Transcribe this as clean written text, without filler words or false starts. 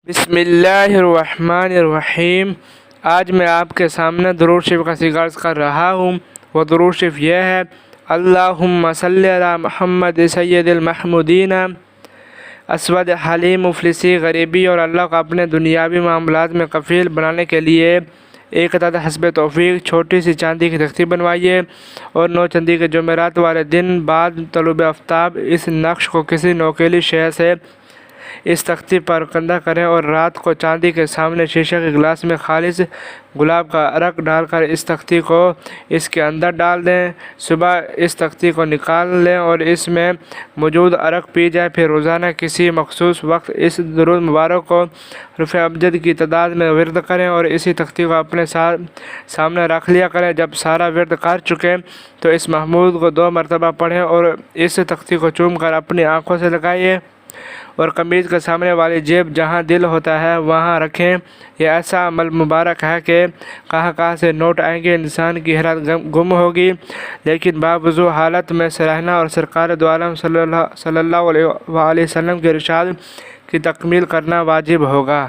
بسم اللہ الرحمن الرحیم۔ آج میں آپ کے سامنے درود شریف کا صیغہ عرض کر رہا ہوں۔ وہ درود شریف یہ ہے: اللہم صلی علی محمد سید المحمودین اسود حلیم مفلسی غریبی۔ اور اللہ کو اپنے دنیاوی معاملات میں کفیل بنانے کے لیے ایک عدد حسب توفیق چھوٹی سی چاندی کی تختی بنوائیے، اور 9 چاندی کے جمعرات والے دن بعد طلوع آفتاب اس نقش کو کسی نوکیلی شے سے اس تختی پر کندہ کریں، اور رات کو چاندی کے سامنے شیشہ کے گلاس میں خالص گلاب کا عرق ڈال کر اس تختی کو اس کے اندر ڈال دیں۔ صبح اس تختی کو نکال لیں اور اس میں موجود عرق پی جائیں۔ پھر روزانہ کسی مخصوص وقت اس درود مبارک کو حروف ابجد کی تعداد میں ورد کریں، اور اسی تختی کو اپنے سامنے رکھ لیا کریں۔ جب سارا ورد کر چکیں تو اس محمود کو 2 مرتبہ پڑھیں، اور اس تختی کو چوم کر اپنی آنکھوں سے لگائیے، اور قمیض کے سامنے والی جیب جہاں دل ہوتا ہے وہاں رکھیں۔ یہ ایسا عمل مبارک ہے کہ کہاں سے نوٹ آئیں گے، انسان کی حیرت گم ہوگی، لیکن باوضو حالت میں سراہنا اور سرکار دو عالم صلی اللہ علیہ وآلہ وسلم کے ارشاد کی تکمیل کرنا واجب ہوگا۔